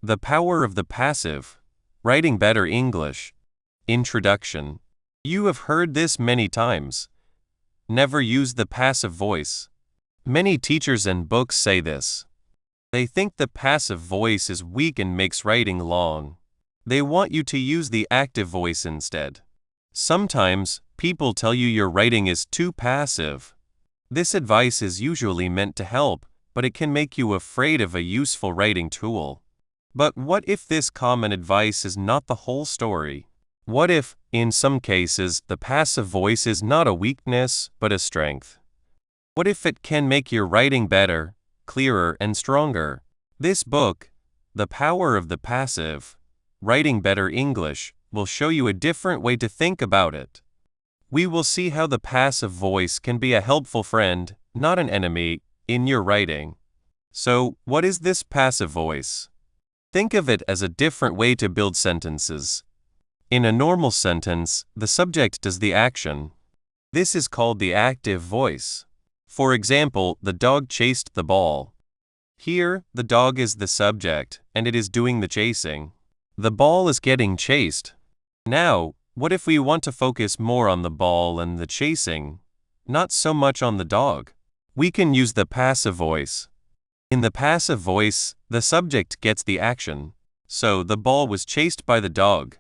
The power of the passive. Writing better English. Introduction. You have heard this many times. Never use the passive voice. Many teachers and books say this. They think the passive voice is weak and makes writing long. They want you to use the active voice instead. Sometimes, people tell you your writing is too passive. This advice is usually meant to help, but it can make you afraid of a useful writing tool. But what if this common advice is not the whole story? What if, in some cases, the passive voice is not a weakness, but a strength? What if it can make your writing better, clearer, and stronger? This book, The Power of the Passive, Writing Better English, will show you a different way to think about it. We will see how the passive voice can be a helpful friend, not an enemy, in your writing. So, what is this passive voice? Think of it as a different way to build sentences. In a normal sentence, the subject does the action. This is called the active voice. For example, the dog chased the ball. Here, the dog is the subject, and it is doing the chasing. The ball is getting chased. Now, what if we want to focus more on the ball and the chasing, not so much on the dog? We can use the passive voice. In the passive voice, the subject gets the action. So, the ball was chased by the dog.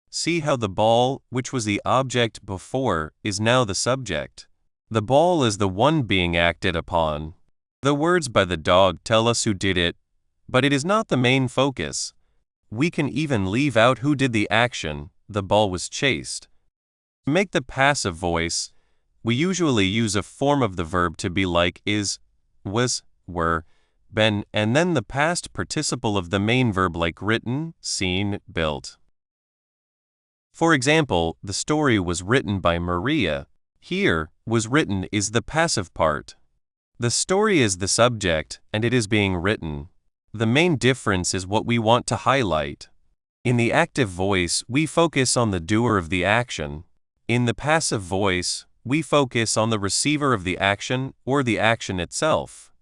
See how the ball, which was the object before, is now the subject. The ball is the one being acted upon. The words by the dog tell us who did it, but it is not the main focus. We can even leave out who did the action. The ball was chased. To make the passive voice, we usually use a form of the verb to be like is, was, were, been, and then the past participle of the main verb like written, seen, built. For example, the story was written by Maria. Here, was written is the passive part. The story is the subject, and it is being written. The main difference is what we want to highlight. In the active voice, we focus on the doer of the action. In the passive voice, we focus on the receiver of the action or the action itself.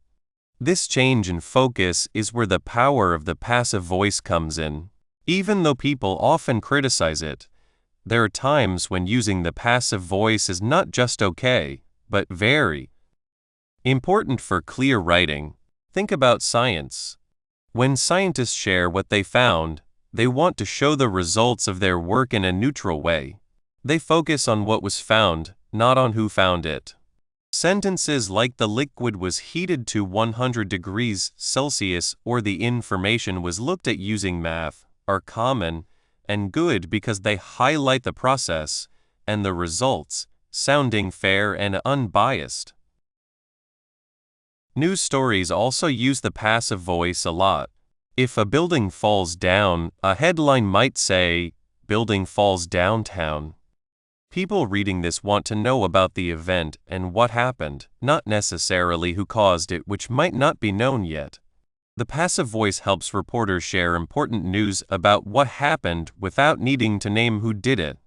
This change in focus is where the power of the passive voice comes in. Even though people often criticize it, there are times when using the passive voice is not just okay, but very important for clear writing. Think about science. When scientists share what they found, they want to show the results of their work in a neutral way. They focus on what was found, not on who found it. Sentences like the liquid was heated to 100 degrees Celsius or the information was looked at using math are common and good because they highlight the process and the results, sounding fair and unbiased. News stories also use the passive voice a lot. If a building falls down, a headline might say, "Building falls downtown." People reading this want to know about the event and what happened, not necessarily who caused it, which might not be known yet. The passive voice helps reporters share important news about what happened without needing to name who did it,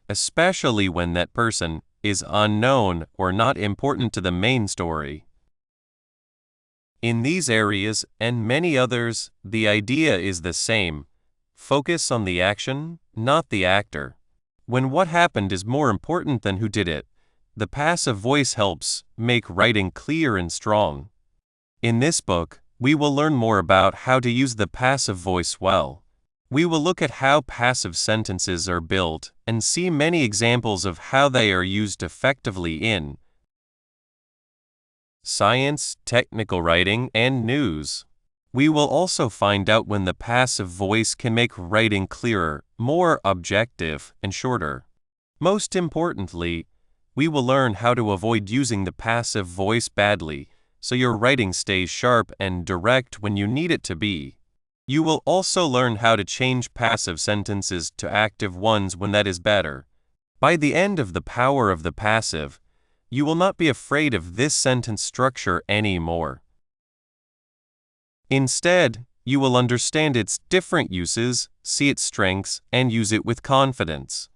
especially when that person is unknown or not important to the main story. In these areas and many others, the idea is the same. Focus on the action, not the actor. When what happened is more important than who did it, the passive voice helps make writing clear and strong. In this book, we will learn more about how to use the passive voice well. We will look at how passive sentences are built and see many examples of how they are used effectively in science, technical writing, and news. We will also find out when the passive voice can make writing clearer, more objective, and shorter. Most importantly, we will learn how to avoid using the passive voice badly, so your writing stays sharp and direct when you need it to be. You will also learn how to change passive sentences to active ones when that is better. By the end of The Power of the Passive, you will not be afraid of this sentence structure anymore. Instead, you will understand its different uses, see its strengths, and use it with confidence.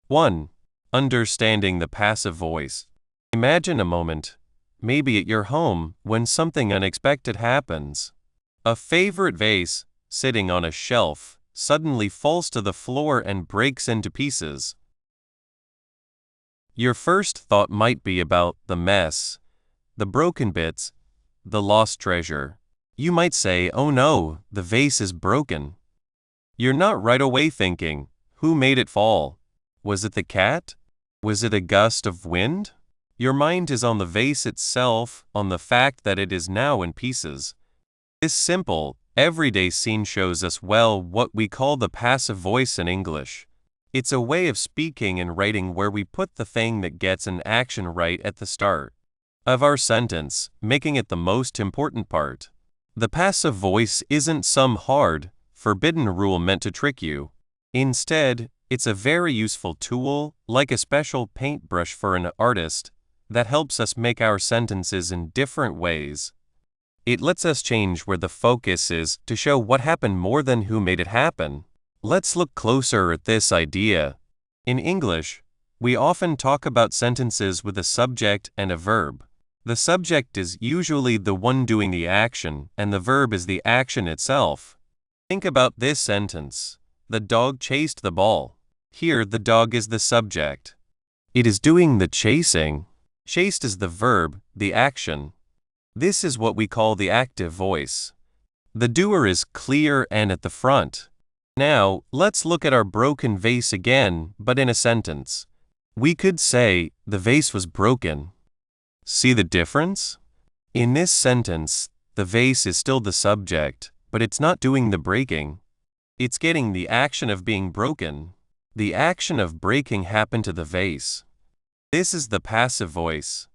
1. Understanding the passive voice. Imagine a moment, maybe at your home, when something unexpected happens. A favorite vase, sitting on a shelf, suddenly falls to the floor and breaks into pieces. Your first thought might be about the mess, the broken bits, the lost treasure. You might say, "Oh no, the vase is broken." You're not right away thinking, "Who made it fall? Was it the cat? Was it a gust of wind?" Your mind is on the vase itself, on the fact that it is now in pieces. This simple, everyday scene shows us well what we call the passive voice in English. It's a way of speaking and writing where we put the thing that gets an action right at the start of our sentence, making it the most important part. The passive voice isn't some hard, forbidden rule meant to trick you. Instead, it's a very useful tool, like a special paintbrush for an artist, that helps us make our sentences in different ways. It lets us change where the focus is to show what happened more than who made it happen. Let's look closer at this idea. In English, we often talk about sentences with a subject and a verb. The subject is usually the one doing the action, and the verb is the action itself. Think about this sentence. The dog chased the ball. Here, the dog is the subject. It is doing the chasing. Chased is the verb, the action. This is what we call the active voice. The doer is clear and at the front. Now, let's look at our broken vase again, but in a sentence. We could say, the vase was broken. See the difference? In this sentence, the vase is still the subject, but it's not doing the breaking. It's getting the action of being broken. The action of breaking happened to the vase. This is the passive voice.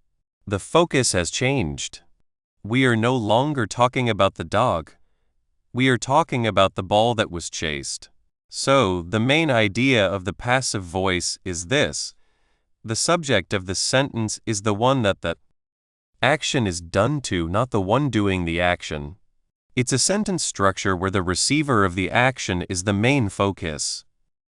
The focus has changed. We are no longer talking about the dog. We are talking about the ball that was chased. So, the main idea of the passive voice is this. The subject of the sentence is the one that the action is done to, not the one doing the action. It's a sentence structure where the receiver of the action is the main focus.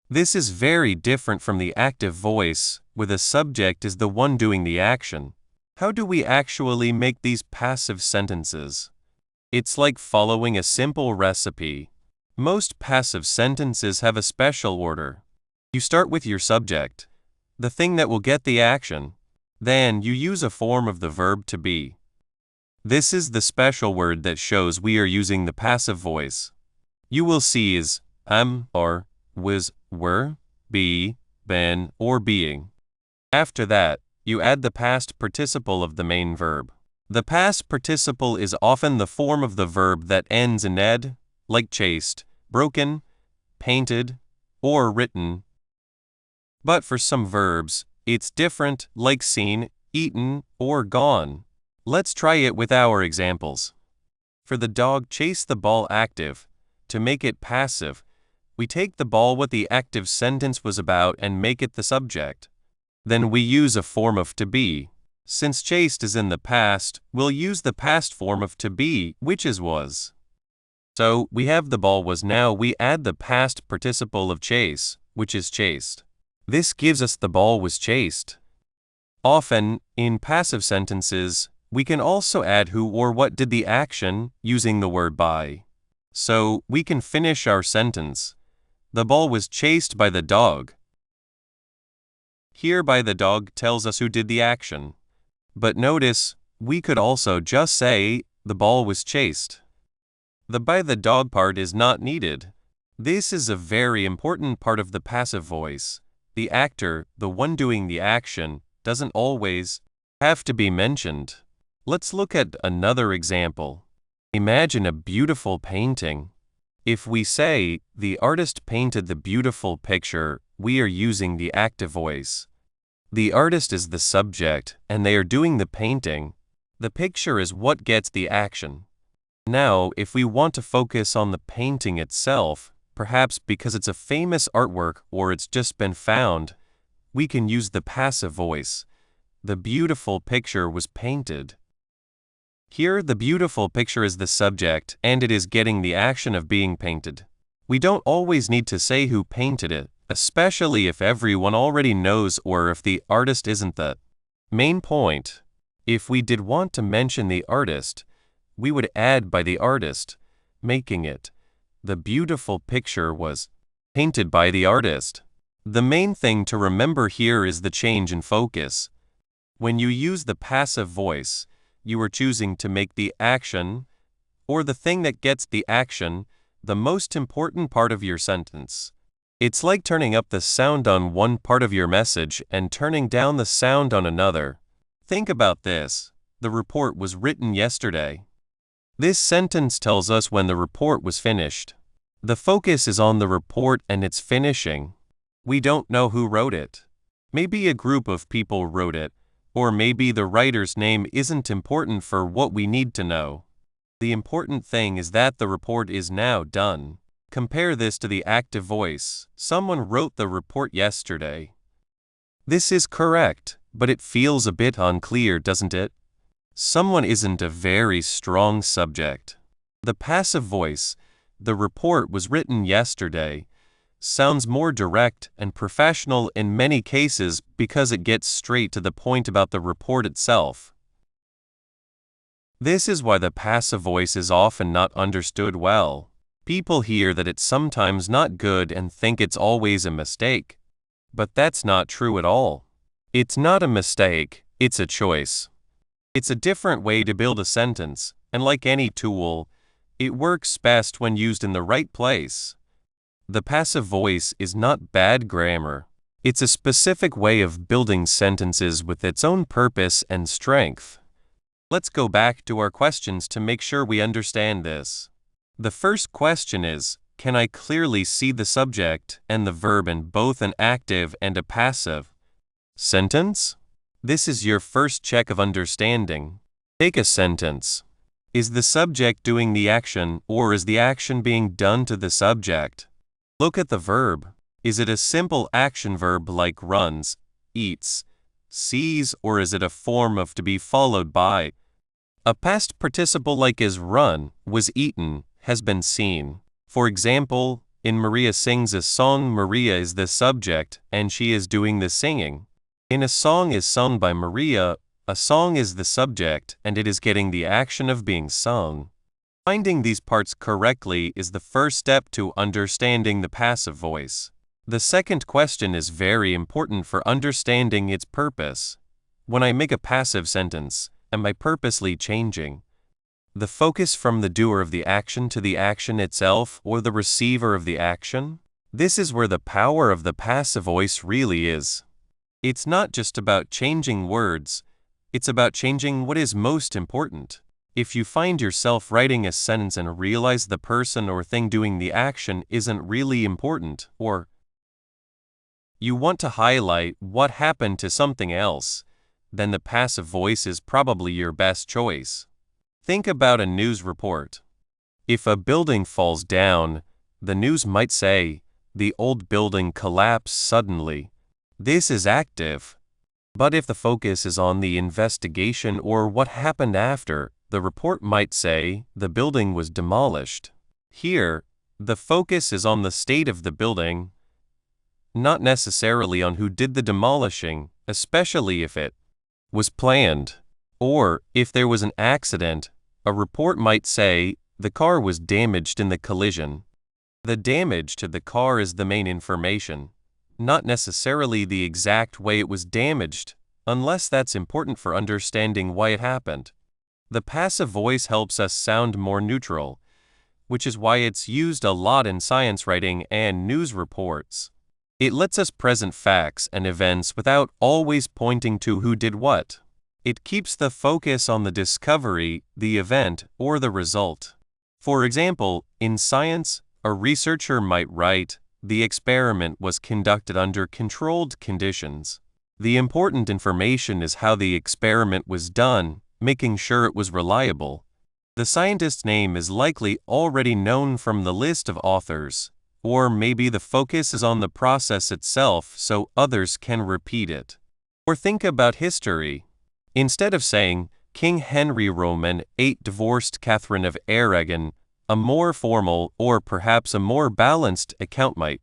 This is very different from the active voice, where the subject is the one doing the action. How do we actually make these passive sentences? It's like following a simple recipe. Most passive sentences have a special order. You start with your subject, the thing that will get the action. Then you use a form of the verb to be. This is the special word that shows we are using the passive voice. You will see is am, or, was, were, be, been, or being. After that, you add the past participle of the main verb. The past participle is often the form of the verb that ends in ed, like chased, broken, painted, or written. But for some verbs, it's different, like seen, eaten, or gone. Let's try it with our examples. For the dog chase the ball active, to make it passive, we take the ball what the active sentence was about and make it the subject. Then we use a form of to be. Since chased is in the past, we'll use the past form of to be, which is was. So, we have the ball was, now we add the past participle of chase, which is chased. This gives us the ball was chased. Often, in passive sentences, we can also add who or what did the action, using the word by. So, we can finish our sentence. The ball was chased by the dog. Here by the dog tells us who did the action. But notice, we could also just say, the ball was chased. The by the dog part is not needed. This is a very important part of the passive voice. The actor, the one doing the action, doesn't always have to be mentioned. Let's look at another example. Imagine a beautiful painting. If we say, the artist painted the beautiful picture, we are using the active voice. The artist is the subject, and they are doing the painting. The picture is what gets the action. Now, if we want to focus on the painting itself, perhaps because it's a famous artwork or it's just been found, we can use the passive voice. The beautiful picture was painted. Here, the beautiful picture is the subject, and it is getting the action of being painted. We don't always need to say who painted it, especially if everyone already knows or if the artist isn't the main point. If we did want to mention the artist, we would add by the artist, making it The beautiful picture was painted by the artist. The main thing to remember here is the change in focus. When you use the passive voice, you are choosing to make the action, or the thing that gets the action, the most important part of your sentence. It's like turning up the sound on one part of your message and turning down the sound on another. Think about this. The report was written yesterday. This sentence tells us when the report was finished. The focus is on the report and its finishing. We don't know who wrote it. Maybe a group of people wrote it, or maybe the writer's name isn't important for what we need to know. The important thing is that the report is now done. Compare this to the active voice. Someone wrote the report yesterday. This is correct, but it feels a bit unclear, doesn't it? Someone isn't a very strong subject. The passive voice, the report was written yesterday, sounds more direct and professional in many cases because it gets straight to the point about the report itself. This is why the passive voice is often not understood well. People hear that it's sometimes not good and think it's always a mistake. But that's not true at all. It's not a mistake, it's a choice. It's a different way to build a sentence, and like any tool, it works best when used in the right place. The passive voice is not bad grammar. It's a specific way of building sentences with its own purpose and strength. Let's go back to our questions to make sure we understand this. The first question is, can I clearly see the subject and the verb in both an active and a passive sentence? This is your first check of understanding. Take a sentence. Is the subject doing the action, or is the action being done to the subject? Look at the verb. Is it a simple action verb like runs, eats, sees, or is it a form of to be followed by? A past participle like is run, was eaten, has been seen. For example, in Maria sings a song, Maria is the subject and she is doing the singing. In a song is sung by Maria, a song is the subject and it is getting the action of being sung. Finding these parts correctly is the first step to understanding the passive voice. The second question is very important for understanding its purpose. When I make a passive sentence, am I purposely changing the focus from the doer of the action to the action itself or the receiver of the action? This is where the power of the passive voice really is. It's not just about changing words, it's about changing what is most important. If you find yourself writing a sentence and realize the person or thing doing the action isn't really important, or you want to highlight what happened to something else, then the passive voice is probably your best choice. Think about a news report. If a building falls down, the news might say, the old building collapsed suddenly. This is active. But if the focus is on the investigation or what happened after, the report might say, the building was demolished. Here, the focus is on the state of the building, not necessarily on who did the demolishing, especially if it was planned. Or, if there was an accident, a report might say, the car was damaged in the collision. The damage to the car is the main information, not necessarily the exact way it was damaged, unless that's important for understanding why it happened. The passive voice helps us sound more neutral, which is why it's used a lot in science writing and news reports. It lets us present facts and events without always pointing to who did what. It keeps the focus on the discovery, the event, or the result. For example, in science, a researcher might write, the experiment was conducted under controlled conditions. The important information is how the experiment was done, making sure it was reliable. The scientist's name is likely already known from the list of authors, or maybe the focus is on the process itself so others can repeat it. Or think about history. Instead of saying, King Henry Roman VIII divorced Catherine of Aragon, a more formal or perhaps a more balanced account might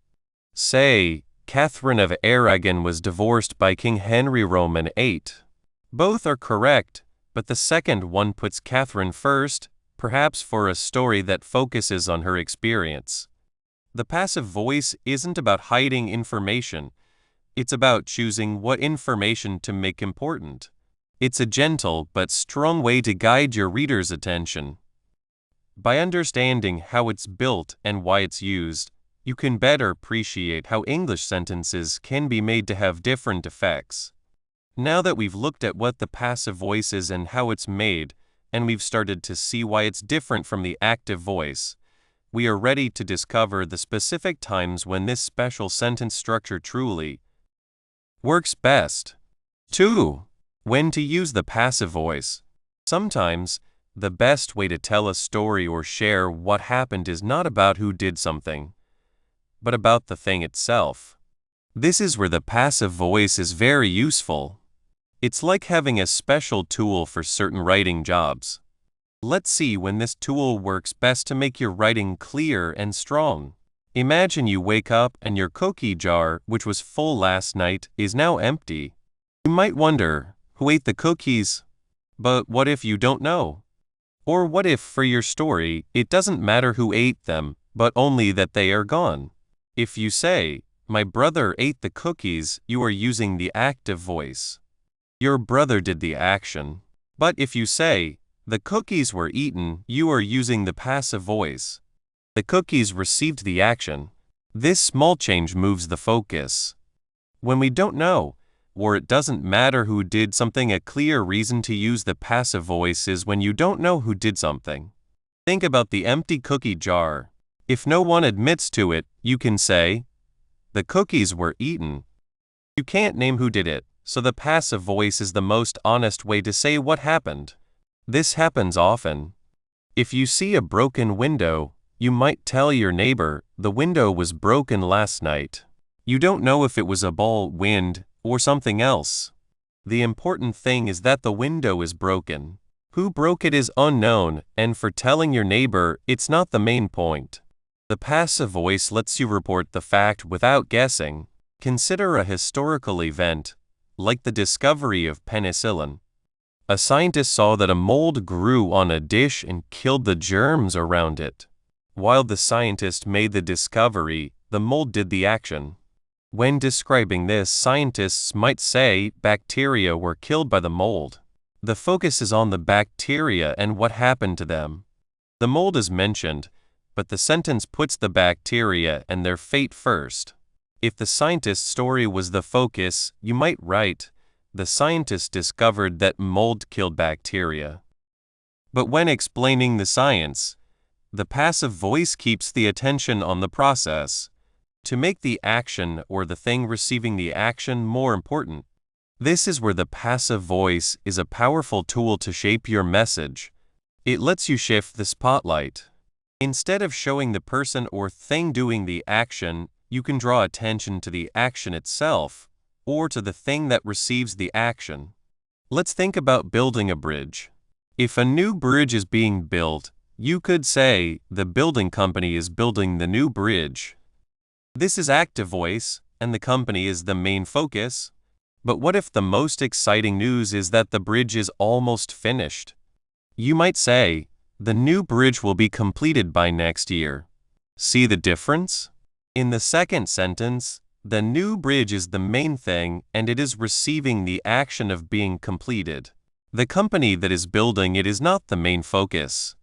say, Catherine of Aragon was divorced by King Henry Roman VIII. Both are correct, but the second one puts Catherine first, perhaps for a story that focuses on her experience. The passive voice isn't about hiding information. It's about choosing what information to make important. It's a gentle but strong way to guide your reader's attention. By understanding how it's built and why it's used, you can better appreciate how English sentences can be made to have different effects. Now that we've looked at what the passive voice is and how it's made, and we've started to see why it's different from the active voice, we are ready to discover the specific times when this special sentence structure truly works best. 2. When to use the passive voice. Sometimes, the best way to tell a story or share what happened is not about who did something, but about the thing itself. This is where the passive voice is very useful. It's like having a special tool for certain writing jobs. Let's see when this tool works best to make your writing clear and strong. Imagine you wake up and your cookie jar, which was full last night, is now empty. You might wonder, who ate the cookies? But what if you don't know? Or what if, for your story, it doesn't matter who ate them, but only that they are gone? If you say, "My brother ate the cookies," you are using the active voice. Your brother did the action. But if you say, "The cookies were eaten," you are using the passive voice. The cookies received the action. This small change moves the focus. When we don't know, or it doesn't matter who did something, a clear reason to use the passive voice is when you don't know who did something. Think about the empty cookie jar. If no one admits to it, you can say, "The cookies were eaten." You can't name who did it, so the passive voice is the most honest way to say what happened. This happens often. If you see a broken window, you might tell your neighbor, "The window was broken last night." You don't know if it was a ball, wind, or something else. The important thing is that the window is broken. Who broke it is unknown, and for telling your neighbor, it's not the main point. The passive voice lets you report the fact without guessing. Consider a historical event, like the discovery of penicillin. A scientist saw that a mold grew on a dish and killed the germs around it. While the scientist made the discovery, the mold did the action. When describing this, scientists might say bacteria were killed by the mold. The focus is on the bacteria and what happened to them. The mold is mentioned, but the sentence puts the bacteria and their fate first. If the scientist's story was the focus, you might write, "The scientist discovered that mold killed bacteria." But when explaining the science, the passive voice keeps the attention on the process, to make the action or the thing receiving the action more important. This is where the passive voice is a powerful tool to shape your message. It lets you shift the spotlight. Instead of showing the person or thing doing the action, you can draw attention to the action itself, or to the thing that receives the action. Let's think about building a bridge. If a new bridge is being built, you could say, "The building company is building the new bridge." This is active voice, and the company is the main focus. But what if the most exciting news is that the bridge is almost finished? You might say, "The new bridge will be completed by next year." See the difference? In the second sentence, the new bridge is the main thing and it is receiving the action of being completed. The company that is building it is not the main focus.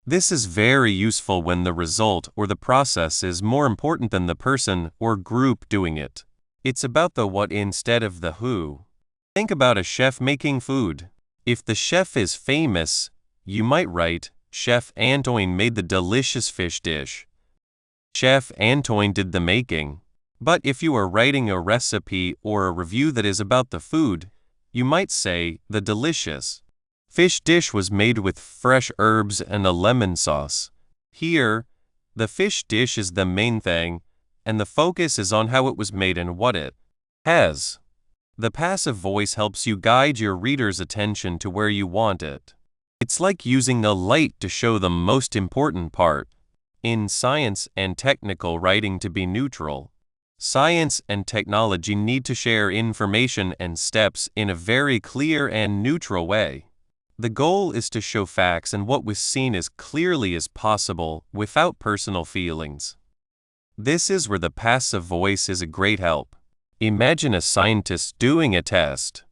This is very useful when the result or the process is more important than the person or group doing it. It's about the what instead of the who. Think about a chef making food. If the chef is famous, you might write, "Chef Antoine made the delicious fish dish." Chef Antoine did the making. But if you are writing a recipe or a review that is about the food, you might say, "The delicious fish dish was made with fresh herbs and a lemon sauce." Here, the fish dish is the main thing, and the focus is on how it was made and what it has. The passive voice helps you guide your reader's attention to where you want it. It's like using a light to show the most important part. In science and technical writing to be neutral, science and technology need to share information and steps in a very clear and neutral way. The goal is to show facts and what was seen as clearly as possible without personal feelings. This is where the passive voice is a great help. Imagine a scientist doing a test.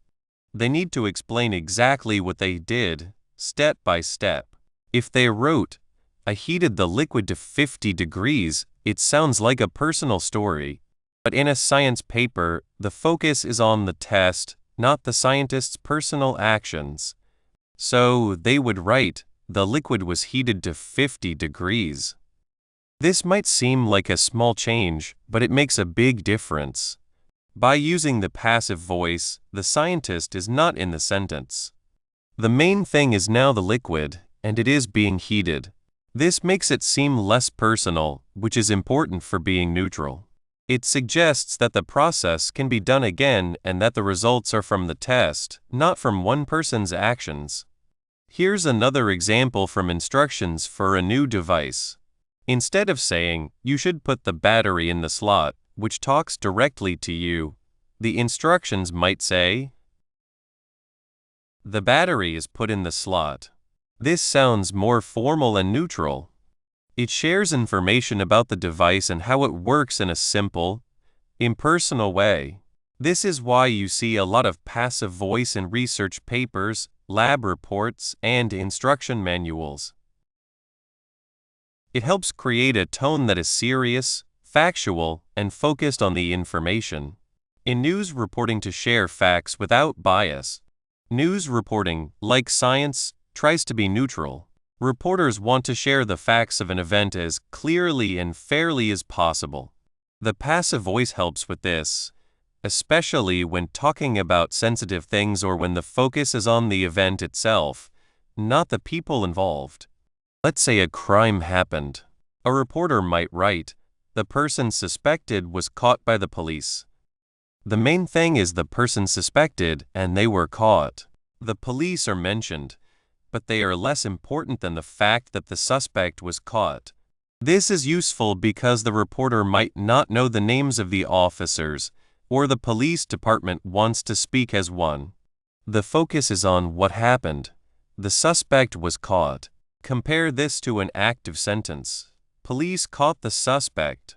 They need to explain exactly what they did, step by step. If they wrote, "I heated the liquid to 50 degrees, it sounds like a personal story. But in a science paper, the focus is on the test, not the scientist's personal actions. So they would write, "The liquid was heated to 50 degrees. This might seem like a small change, but it makes a big difference. By using the passive voice, the scientist is not in the sentence. The main thing is now the liquid, and it is being heated. This makes it seem less personal, which is important for being neutral. It suggests that the process can be done again and that the results are from the test, not from one person's actions. Here's another example from instructions for a new device. Instead of saying, "You should put the battery in the slot," which talks directly to you, the instructions might say, "The battery is put in the slot." This sounds more formal and neutral. It shares information about the device and how it works in a simple, impersonal way. This is why you see a lot of passive voice in research papers, lab reports, and instruction manuals. It helps create a tone that is serious, factual, and focused on the information. In news reporting, to share facts without bias. News reporting, like science, tries to be neutral. Reporters want to share the facts of an event as clearly and fairly as possible. The passive voice helps with this, especially when talking about sensitive things or when the focus is on the event itself, not the people involved. Let's say a crime happened. A reporter might write, "The person suspected was caught by the police." The main thing is the person suspected and they were caught. The police are mentioned, but they are less important than the fact that the suspect was caught. This is useful because the reporter might not know the names of the officers, or the police department wants to speak as one. The focus is on what happened. The suspect was caught. Compare this to an active sentence. Police caught the suspect.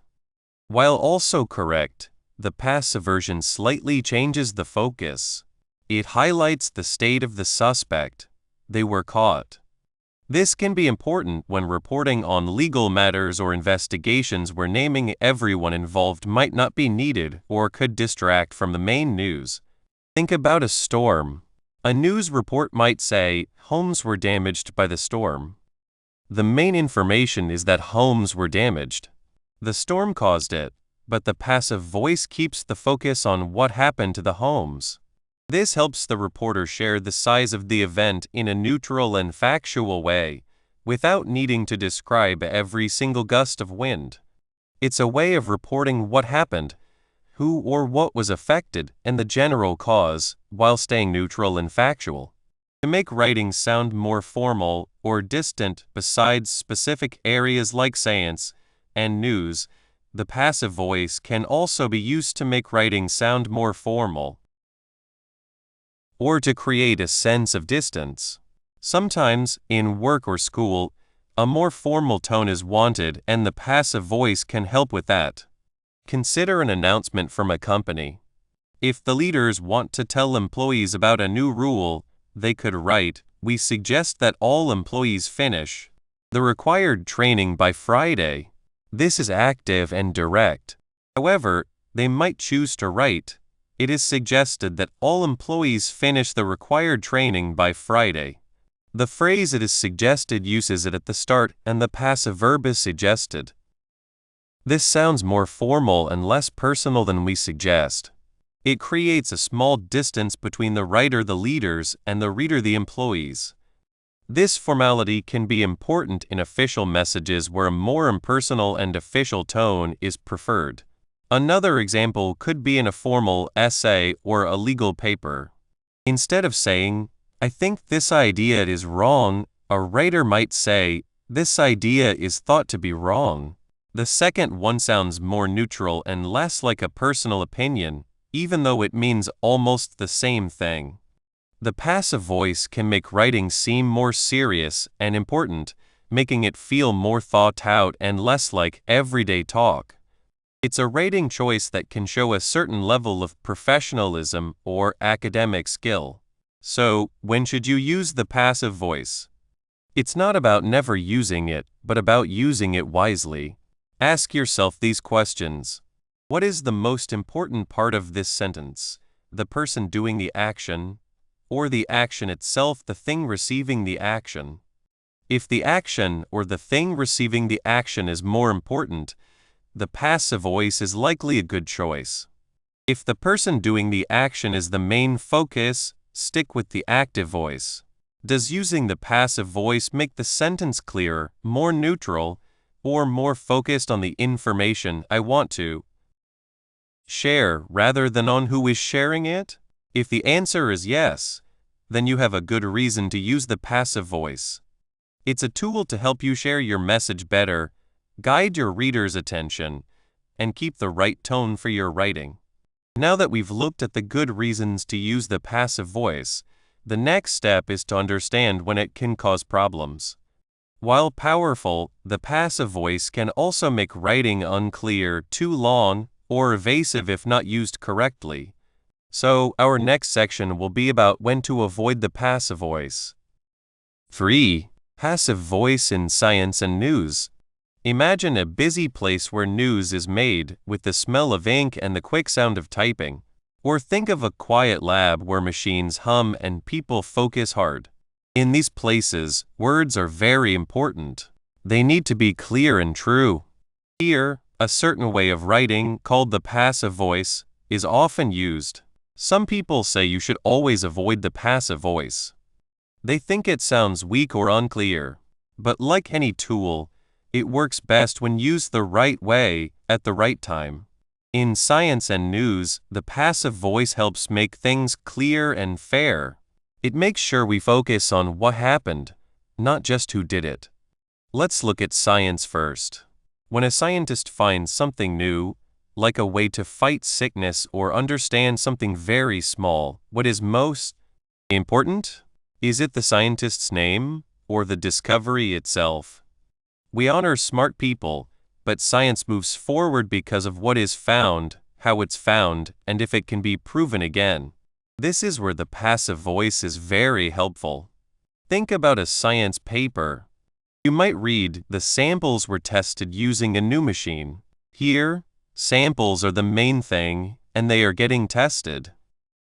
While also correct, the passive version slightly changes the focus. It highlights the state of the suspect. They were caught. This can be important when reporting on legal matters or investigations where naming everyone involved might not be needed or could distract from the main news. Think about a storm. A news report might say, "Homes were damaged by the storm." The main information is that homes were damaged. The storm caused it, but the passive voice keeps the focus on what happened to the homes. This helps the reporter share the size of the event in a neutral and factual way, without needing to describe every single gust of wind. It's a way of reporting what happened, who or what was affected, and the general cause, while staying neutral and factual. To make writing sound more formal or distant besides specific areas like science and news, the passive voice can also be used to make writing sound more formal, or to create a sense of distance. Sometimes, in work or school, a more formal tone is wanted and the passive voice can help with that. Consider an announcement from a company. If the leaders want to tell employees about a new rule, they could write, "We suggest that all employees finish the required training by Friday." This is active and direct. However, they might choose to write, "It is suggested that all employees finish the required training by Friday." The phrase "it is suggested" uses it at the start and the passive verb is suggested. This sounds more formal and less personal than "we suggest." It creates a small distance between the writer, the leaders, and the reader, the employees. This formality can be important in official messages where a more impersonal and official tone is preferred. Another example could be in a formal essay or a legal paper. Instead of saying, "I think this idea is wrong," a writer might say, "This idea is thought to be wrong." The second one sounds more neutral and less like a personal opinion, even though it means almost the same thing. The passive voice can make writing seem more serious and important, making it feel more thought out and less like everyday talk. It's a writing choice that can show a certain level of professionalism or academic skill. So, when should you use the passive voice? It's not about never using it, but about using it wisely. Ask yourself these questions. What is the most important part of this sentence? The person doing the action, or the action itself, the thing receiving the action? If the action or the thing receiving the action is more important, the passive voice is likely a good choice. If the person doing the action is the main focus, stick with the active voice. Does using the passive voice make the sentence clearer, more neutral, or more focused on the information I want to share rather than on who is sharing it? If the answer is yes, then you have a good reason to use the passive voice. It's a tool to help you share your message better, guide your reader's attention, and keep the right tone for your writing. Now that we've looked at the good reasons to use the passive voice, the next step is to understand when it can cause problems. While powerful, the passive voice can also make writing unclear, too long, or evasive if not used correctly. So, our next section will be about when to avoid the passive voice. 3. Passive voice in science and news. Imagine a busy place where news is made, with the smell of ink and the quick sound of typing. Or think of a quiet lab where machines hum and people focus hard. In these places, words are very important. They need to be clear and true. Here, a certain way of writing, called the passive voice, is often used. Some people say you should always avoid the passive voice. They think it sounds weak or unclear. But like any tool, it works best when used the right way, at the right time. In science and news, the passive voice helps make things clear and fair. It makes sure we focus on what happened, not just who did it. Let's look at science first. When a scientist finds something new, like a way to fight sickness or understand something very small, what is most important? Is it the scientist's name or the discovery itself? We honor smart people, but science moves forward because of what is found, how it's found, and if it can be proven again. This is where the passive voice is very helpful. Think about a science paper. You might read, the samples were tested using a new machine. Here, samples are the main thing, and they are getting tested.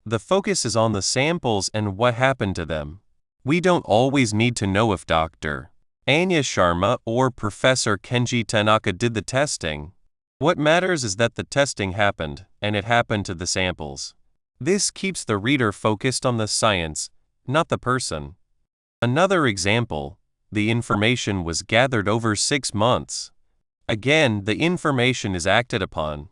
The focus is on the samples and what happened to them. We don't always need to know if Dr. Anya Sharma or Professor Kenji Tanaka did the testing. What matters is that the testing happened, and it happened to the samples. This keeps the reader focused on the science, not the person. Another example, the information was gathered over 6 months. Again, the information is acted upon.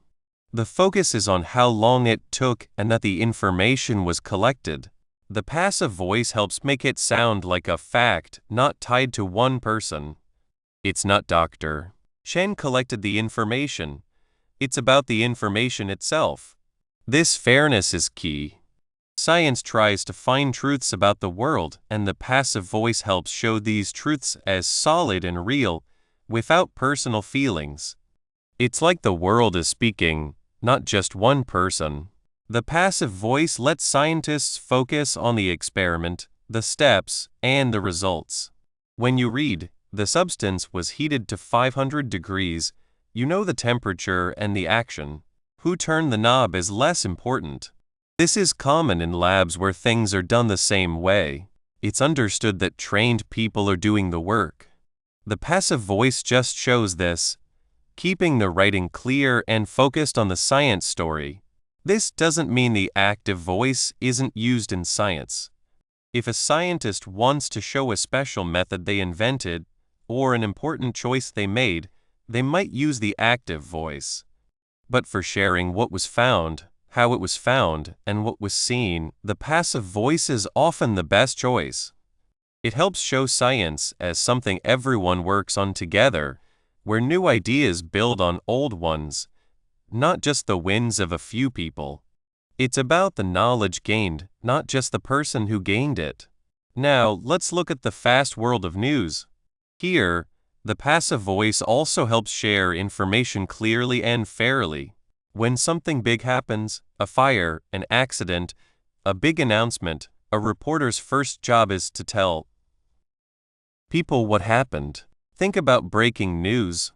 The focus is on how long it took and that the information was collected. The passive voice helps make it sound like a fact, not tied to one person. It's not Dr. Chen collected the information. It's about the information itself. This fairness is key. Science tries to find truths about the world, and the passive voice helps show these truths as solid and real, without personal feelings. It's like the world is speaking, not just one person. The passive voice lets scientists focus on the experiment, the steps, and the results. When you read, the substance was heated to 500 degrees, you know the temperature and the action. Who turned the knob is less important. This is common in labs where things are done the same way. It's understood that trained people are doing the work. The passive voice just shows this, keeping the writing clear and focused on the science story. This doesn't mean the active voice isn't used in science. If a scientist wants to show a special method they invented, or an important choice they made, they might use the active voice. But for sharing what was found, how it was found, and what was seen, the passive voice is often the best choice. It helps show science as something everyone works on together, where new ideas build on old ones, not just the wins of a few people. It's about the knowledge gained, not just the person who gained it. Now, let's look at the fast world of news. Here, the passive voice also helps share information clearly and fairly. When something big happens, a fire, an accident, a big announcement, a reporter's first job is to tell people what happened. Think about breaking news.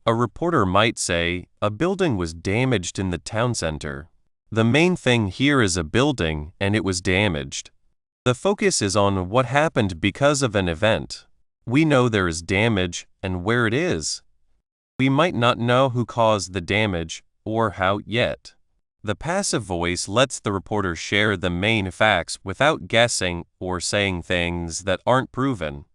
A reporter might say, a building was damaged in the town center. The main thing here is a building, and it was damaged. The focus is on what happened because of an event. We know there is damage and where it is. We might not know who caused the damage or how yet. The passive voice lets the reporter share the main facts without guessing or saying things that aren't proven.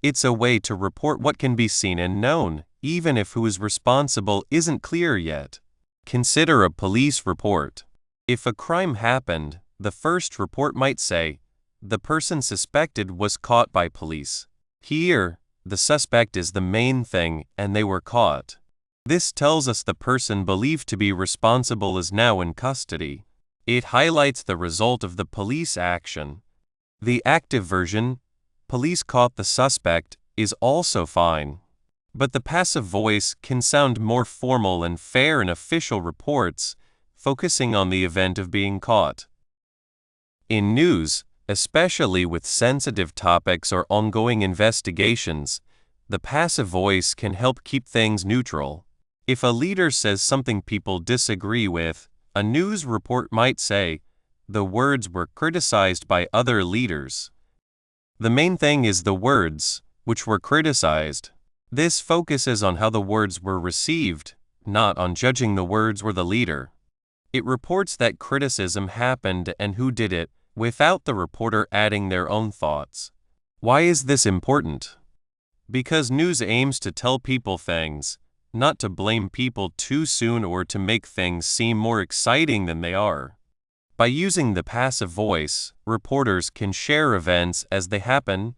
It's a way to report what can be seen and known, even if who is responsible isn't clear yet. Consider a police report. If a crime happened, the first report might say, the person suspected was caught by police. Here, the suspect is the main thing and they were caught. This tells us the person believed to be responsible is now in custody. It highlights the result of the police action. The active version, police caught the suspect, is also fine. But the passive voice can sound more formal and fair in official reports, focusing on the event of being caught. In news, especially with sensitive topics or ongoing investigations, the passive voice can help keep things neutral. If a leader says something people disagree with, a news report might say, the words were criticized by other leaders. The main thing is the words, which were criticized. This focuses on how the words were received, not on judging the words or the leader. It reports that criticism happened and who did it, without the reporter adding their own thoughts. Why is this important? Because news aims to tell people things, not to blame people too soon or to make things seem more exciting than they are. By using the passive voice, reporters can share events as they happen,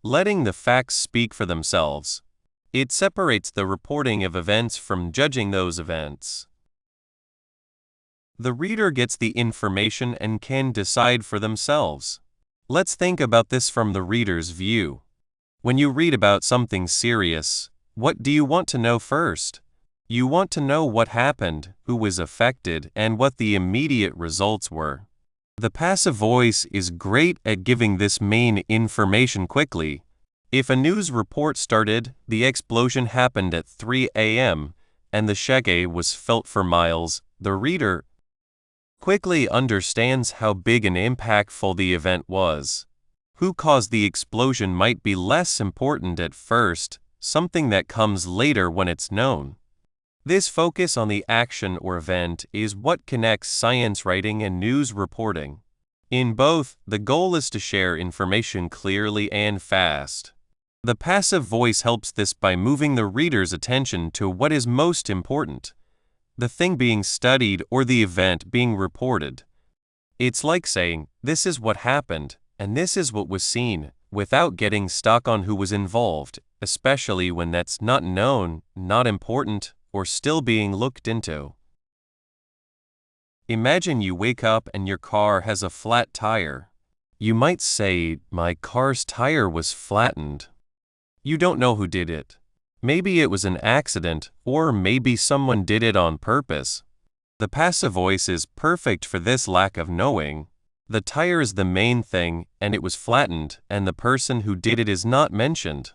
letting the facts speak for themselves. It separates the reporting of events from judging those events. The reader gets the information and can decide for themselves. Let's think about this from the reader's view. When you read about something serious, what do you want to know first? You want to know what happened, who was affected, and what the immediate results were. The passive voice is great at giving this main information quickly. If a news report started, the explosion happened at 3 a.m., and the shege was felt for miles, the reader quickly understands how big and impactful the event was. Who caused the explosion might be less important at first, something that comes later when it's known. This focus on the action or event is what connects science writing and news reporting. In both, the goal is to share information clearly and fast. The passive voice helps this by moving the reader's attention to what is most important, the thing being studied or the event being reported. It's like saying, this is what happened, and this is what was seen, without getting stuck on who was involved, especially when that's not known, not important, or still being looked into. Imagine you wake up and your car has a flat tire. You might say, my car's tire was flattened. You don't know who did it. Maybe it was an accident, or maybe someone did it on purpose. The passive voice is perfect for this lack of knowing. The tire is the main thing, and it was flattened, and the person who did it is not mentioned.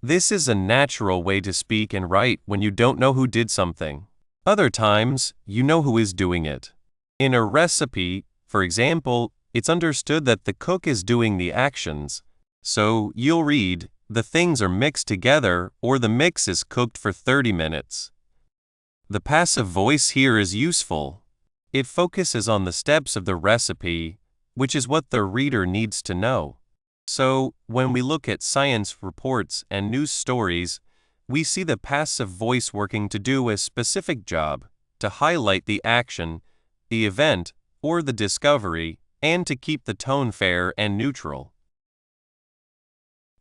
This is a natural way to speak and write when you don't know who did something. Other times, you know who is doing it. In a recipe, for example, it's understood that the cook is doing the actions. So, you'll read, the things are mixed together, or the mix is cooked for 30 minutes. The passive voice here is useful. It focuses on the steps of the recipe, which is what the reader needs to know. So, when we look at science reports and news stories, we see the passive voice working to do a specific job, to highlight the action, the event, or the discovery, and to keep the tone fair and neutral.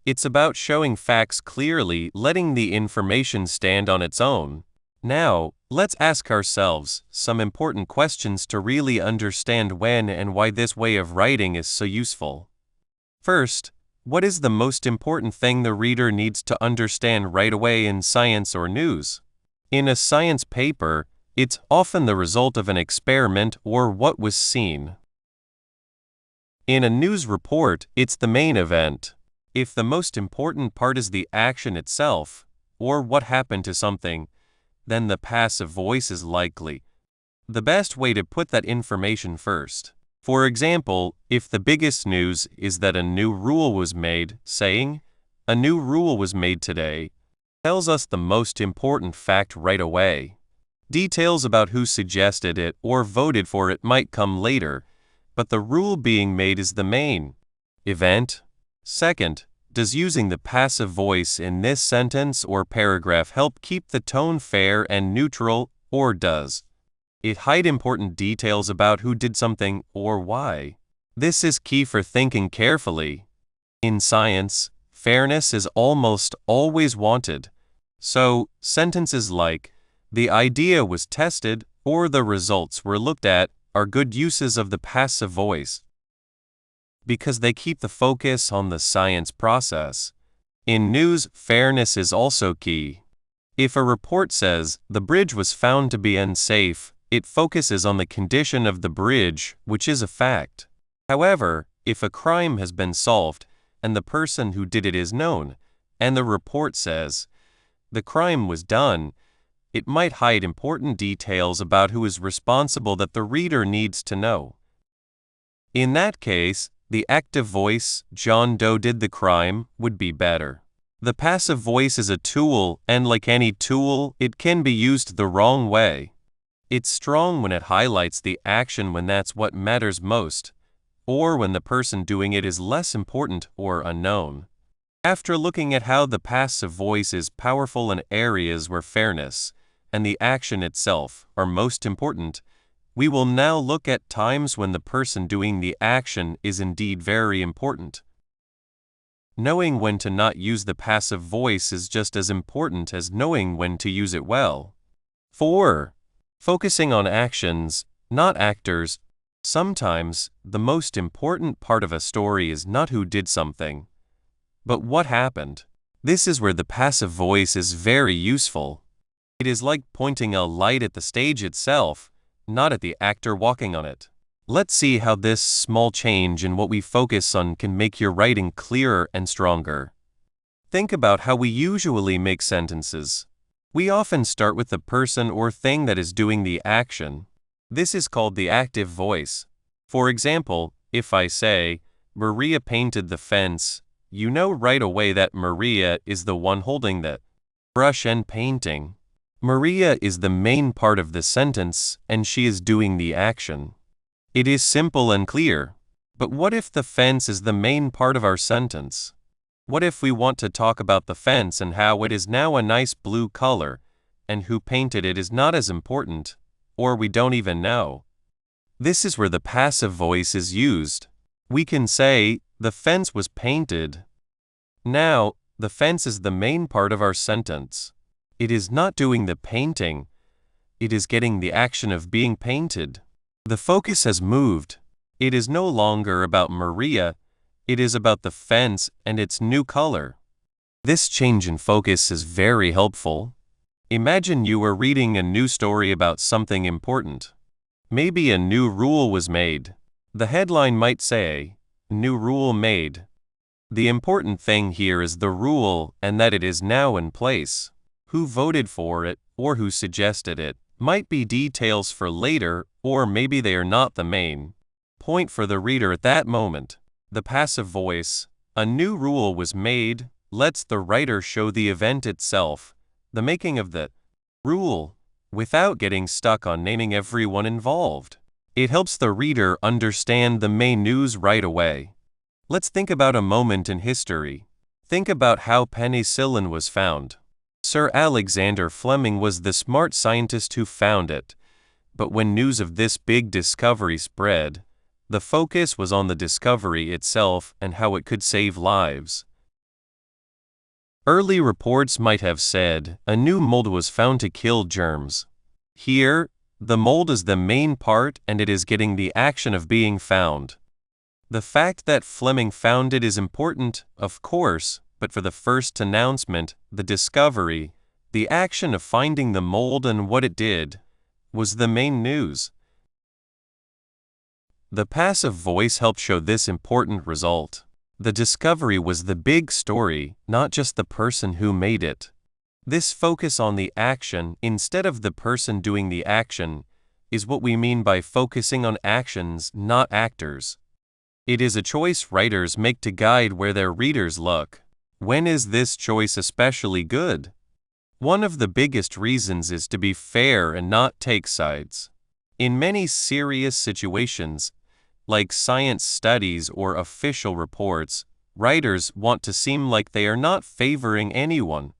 It's about showing facts clearly, letting the information stand on its own. Now, Let's ask ourselves some important questions to really understand when and why this way of writing is so useful. First, what is the most important thing the reader needs to understand right away in science or news? In a science paper, it's often the result of an experiment or what was seen. In a news report, it's the main event. If the most important part is the action itself, or what happened to something, then the passive voice is likely the best way to put that information first. For example, if the biggest news is that a new rule was made, saying, "A new rule was made today," tells us the most important fact right away. Details about who suggested it or voted for it might come later, but the rule being made is the main event. Second, does using the passive voice in this sentence or paragraph help keep the tone fair and neutral, or does it hide important details about who did something or why? This is key for thinking carefully. In science, fairness is almost always wanted. So, sentences like, "The idea was tested," or "the results were looked at," are good uses of the passive voice because they keep the focus on the science process. In news, fairness is also key. If a report says, "The bridge was found to be unsafe," it focuses on the condition of the bridge, which is a fact. However, if a crime has been solved and the person who did it is known, and the report says, "The crime was done," it might hide important details about who is responsible that the reader needs to know. In that case, the active voice, "John Doe did the crime," would be better. The passive voice is a tool, and like any tool, it can be used the wrong way. It's strong when it highlights the action when that's what matters most, or when the person doing it is less important or unknown. After looking at how the passive voice is powerful in areas where fairness and the action itself are most important, we will now look at times when the person doing the action is indeed very important. Knowing when to not use the passive voice is just as important as knowing when to use it well. 4. Focusing on actions, not actors. Sometimes, the most important part of a story is not who did something, but what happened. This is where the passive voice is very useful. It is like pointing a light at the stage itself, not at the actor walking on it. Let's see how this small change in what we focus on can make your writing clearer and stronger. Think about how we usually make sentences. We often start with the person or thing that is doing the action. This is called the active voice. For example, if I say, "Maria painted the fence," you know right away that Maria is the one holding the brush and painting. Maria is the main part of the sentence, and she is doing the action. It is simple and clear. But what if the fence is the main part of our sentence? What if we want to talk about the fence and how it is now a nice blue color, and who painted it is not as important, or we don't even know? This is where the passive voice is used. We can say, "The fence was painted." Now, the fence is the main part of our sentence. It is not doing the painting. It is getting the action of being painted. The focus has moved. It is no longer about Maria. It is about the fence and its new color. This change in focus is very helpful. Imagine you are reading a new story about something important. Maybe a new rule was made. The headline might say, "New rule made." The important thing here is the rule and that it is now in place. Who voted for it or who suggested it might be details for later, or maybe they are not the main point for the reader at that moment. The passive voice, "A new rule was made," lets the writer show the event itself, the making of the rule, without getting stuck on naming everyone involved. It helps the reader understand the main news right away. Let's think about a moment in history. Think about how penicillin was found. Sir Alexander Fleming was the smart scientist who found it, but when news of this big discovery spread, the focus was on the discovery itself and how it could save lives. Early reports might have said, "A new mold was found to kill germs." Here, the mold is the main part and it is getting the action of being found. The fact that Fleming found it is important, of course, but for the first announcement, the discovery, the action of finding the mold and what it did, was the main news. The passive voice helped show this important result. The discovery was the big story, not just the person who made it. This focus on the action instead of the person doing the action is what we mean by focusing on actions, not actors. It is a choice writers make to guide where their readers look. When is this choice especially good? One of the biggest reasons is to be fair and not take sides. In many serious situations, like science studies or official reports, writers want to seem like they are not favoring anyone.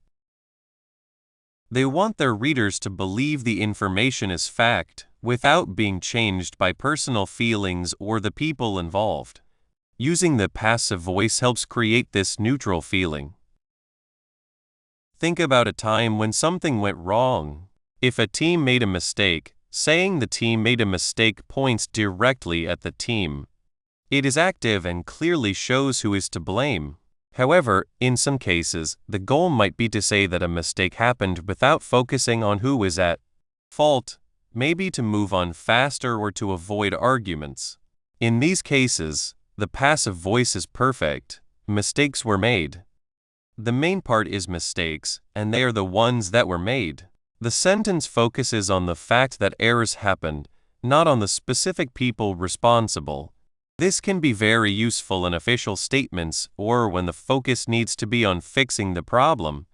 They want their readers to believe the information is fact, without being changed by personal feelings or the people involved. Using the passive voice helps create this neutral feeling. Think about a time when something went wrong. If a team made a mistake, saying the team made a mistake points directly at the team. It is active and clearly shows who is to blame. However, in some cases, the goal might be to say that a mistake happened without focusing on who is at fault, maybe to move on faster or to avoid arguments. In these cases, the passive voice is perfect. Mistakes were made. The main part is mistakes, and they are the ones that were made. The sentence focuses on the fact that errors happened, not on the specific people responsible. This can be very useful in official statements or when the focus needs to be on fixing the problem,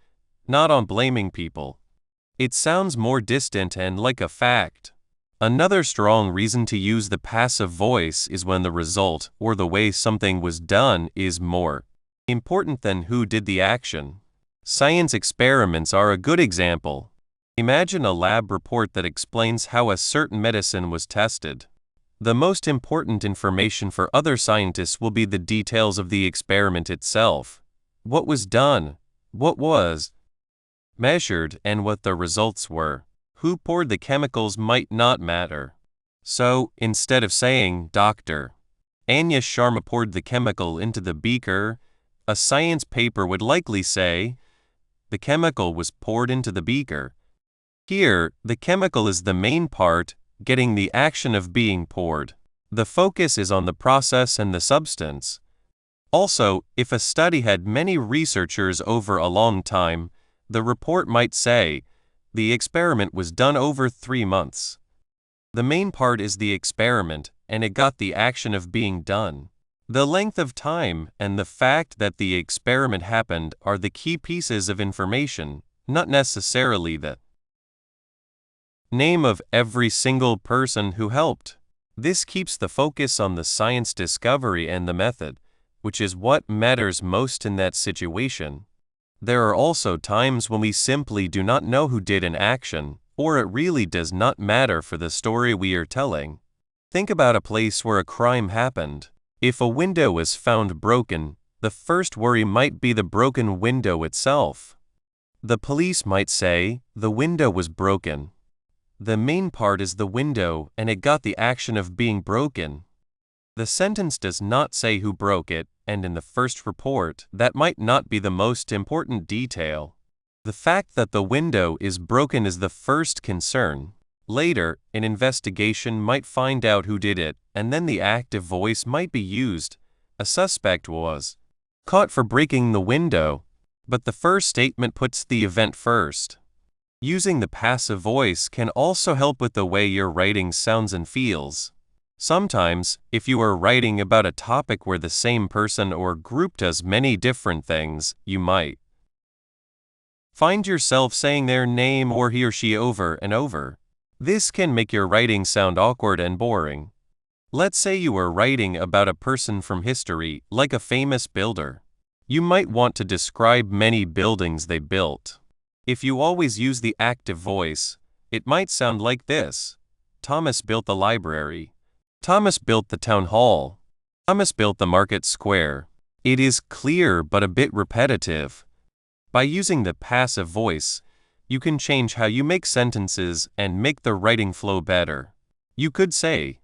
not on blaming people. It sounds more distant and like a fact. Another strong reason to use the passive voice is when the result or the way something was done is more important than who did the action. Science experiments are a good example. Imagine a lab report that explains how a certain medicine was tested. The most important information for other scientists will be the details of the experiment itself. What was done, what was measured, and what the results were. Who poured the chemicals might not matter. So, instead of saying, Dr. Anya Sharma poured the chemical into the beaker, a science paper would likely say, the chemical was poured into the beaker. Here, the chemical is the main part, getting the action of being poured. The focus is on the process and the substance. Also, if a study had many researchers over a long time, the report might say, the experiment was done over 3 months. The main part is the experiment, and it got the action of being done. The length of time and the fact that the experiment happened are the key pieces of information, not necessarily the name of every single person who helped. This keeps the focus on the science discovery and the method, which is what matters most in that situation. There are also times when we simply do not know who did an action, or it really does not matter for the story we are telling. Think about a place where a crime happened. If a window was found broken, the first worry might be the broken window itself. The police might say, the window was broken. The main part is the window, and it got the action of being broken. The sentence does not say who broke it, and in the first report, that might not be the most important detail. The fact that the window is broken is the first concern. Later, an investigation might find out who did it, and then the active voice might be used. A suspect was caught for breaking the window, but the first statement puts the event first. Using the passive voice can also help with the way your writing sounds and feels. Sometimes, if you are writing about a topic where the same person or group does many different things, you might find yourself saying their name or he or she over and over. This can make your writing sound awkward and boring. Let's say you are writing about a person from history, like a famous builder. You might want to describe many buildings they built. If you always use the active voice, it might sound like this. Thomas built the library. Thomas built the town hall. Thomas built the market square. It is clear but a bit repetitive. By using the passive voice, you can change how you make sentences and make the writing flow better. You could say,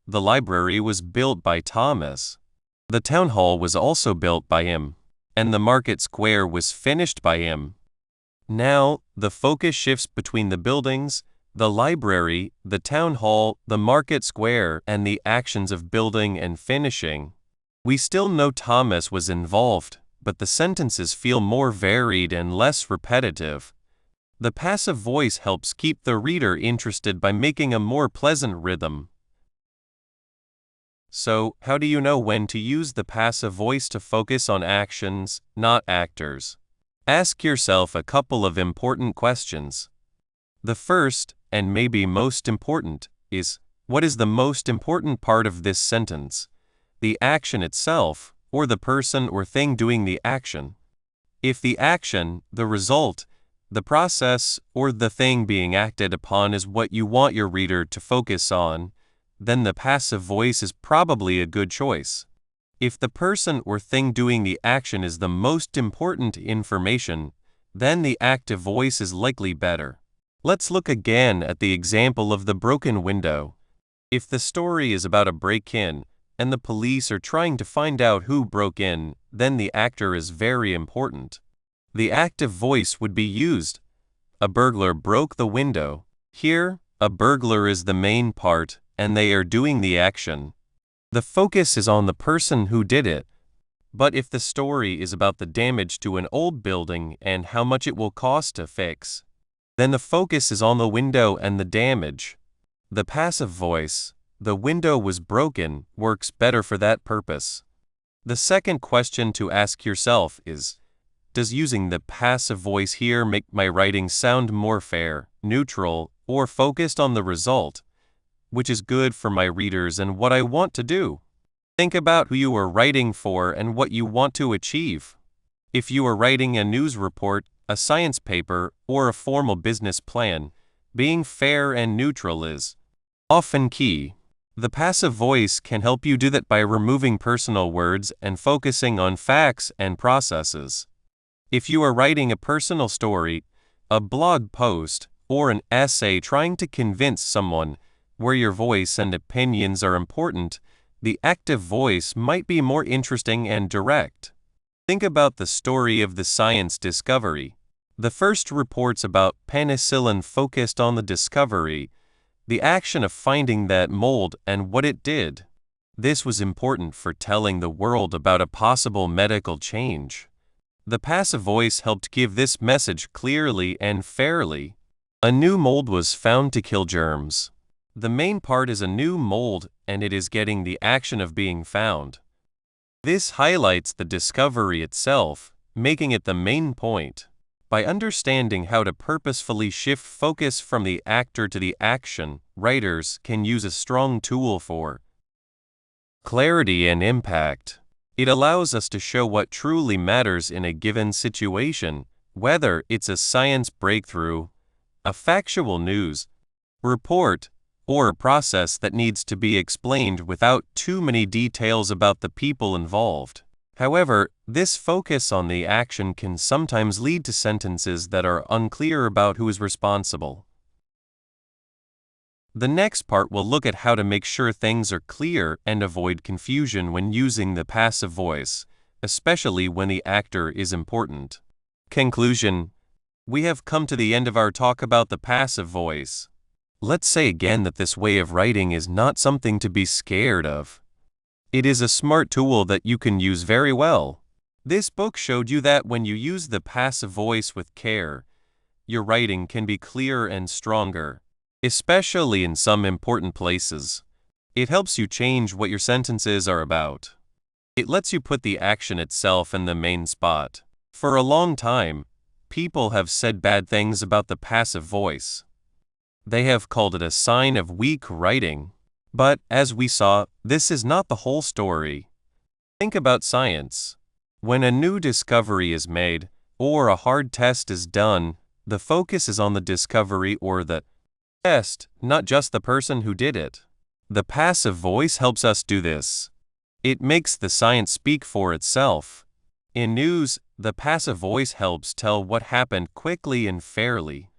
the library was built by Thomas. The town hall was also built by him, and the market square was finished by him. Now, the focus shifts between the buildings, the library, the town hall, the market square, and the actions of building and finishing. We still know Thomas was involved, but the sentences feel more varied and less repetitive. The passive voice helps keep the reader interested by making a more pleasant rhythm. So, how do you know when to use the passive voice to focus on actions, not actors? Ask yourself a couple of important questions. The first, and maybe most important, is, what is the most important part of this sentence? The action itself, or the person or thing doing the action? If the action, the result, the process, or the thing being acted upon is what you want your reader to focus on, then the passive voice is probably a good choice. If the person or thing doing the action is the most important information, then the active voice is likely better. Let's look again at the example of the broken window. If the story is about a break-in, and the police are trying to find out who broke in, then the actor is very important. The active voice would be used. A burglar broke the window. Here, a burglar is the main part, and they are doing the action. The focus is on the person who did it. But if the story is about the damage to an old building and how much it will cost to fix, then the focus is on the window and the damage. The passive voice, the window was broken, works better for that purpose. The second question to ask yourself is, does using the passive voice here make my writing sound more fair, neutral, or focused on the result, which is good for my readers and what I want to do? Think about who you are writing for and what you want to achieve. If you are writing a news report, a science paper, or a formal business plan, being fair and neutral is often key. The passive voice can help you do that by removing personal words and focusing on facts and processes. If you are writing a personal story, a blog post, or an essay trying to convince someone, where your voice and opinions are important, the active voice might be more interesting and direct. Think about the story of the science discovery. The first reports about penicillin focused on the discovery, the action of finding that mold and what it did. This was important for telling the world about a possible medical change. The passive voice helped give this message clearly and fairly. A new mold was found to kill germs. The main part is a new mold, and it is getting the action of being found. This highlights the discovery itself, making it the main point. By understanding how to purposefully shift focus from the actor to the action, writers can use a strong tool for clarity and impact. It allows us to show what truly matters in a given situation, whether it's a science breakthrough, a factual news report, or a process that needs to be explained without too many details about the people involved. However, this focus on the action can sometimes lead to sentences that are unclear about who is responsible. The next part will look at how to make sure things are clear and avoid confusion when using the passive voice, especially when the actor is important. Conclusion: we have come to the end of our talk about the passive voice. Let's say again that this way of writing is not something to be scared of. It is a smart tool that you can use very well. This book showed you that when you use the passive voice with care, your writing can be clearer and stronger, especially in some important places. It helps you change what your sentences are about. It lets you put the action itself in the main spot. For a long time, people have said bad things about the passive voice. They have called it a sign of weak writing. But, as we saw, this is not the whole story. Think about science. When a new discovery is made, or a hard test is done, the focus is on the discovery or the test, not just the person who did it. The passive voice helps us do this. It makes the science speak for itself. In news, the passive voice helps tell what happened quickly and fairly.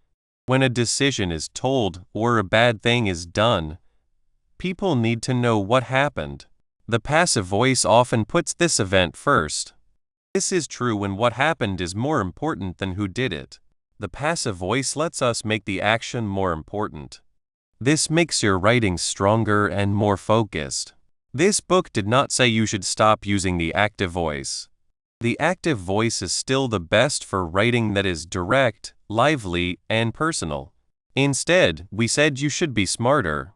When a decision is told or a bad thing is done, people need to know what happened. The passive voice often puts this event first. This is true when what happened is more important than who did it. The passive voice lets us make the action more important. This makes your writing stronger and more focused. This book did not say you should stop using the active voice. The active voice is still the best for writing that is direct, lively, and personal. Instead, we said you should be smarter.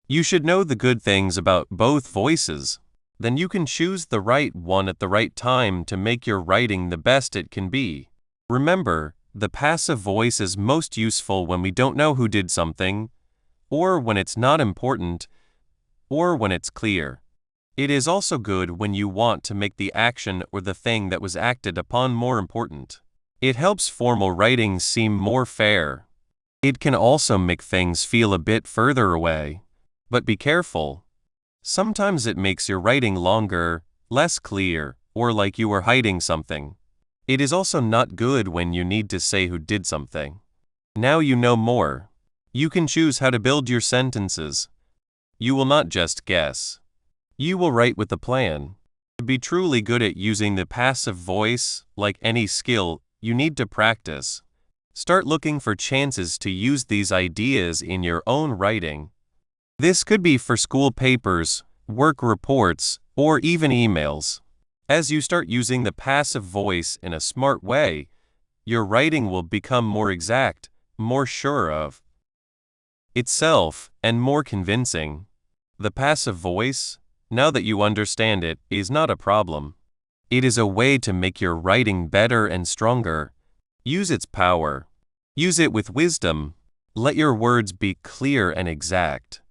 You should know the good things about both voices. Then you can choose the right one at the right time to make your writing the best it can be. Remember, the passive voice is most useful when we don't know who did something, or when it's not important, or when it's clear. It is also good when you want to make the action or the thing that was acted upon more important. It helps formal writing seem more fair. It can also make things feel a bit further away. But be careful. Sometimes it makes your writing longer, less clear, or like you are hiding something. It is also not good when you need to say who did something. Now you know more. You can choose how to build your sentences. You will not just guess. You will write with a plan. To be truly good at using the passive voice, like any skill, you need to practice. Start looking for chances to use these ideas in your own writing. This could be for school papers, work reports, or even emails. As you start using the passive voice in a smart way, your writing will become more exact, more sure of itself, and more convincing. The passive voice, now that you understand it, is not a problem. It is a way to make your writing better and stronger. Use its power. Use it with wisdom. Let your words be clear and exact.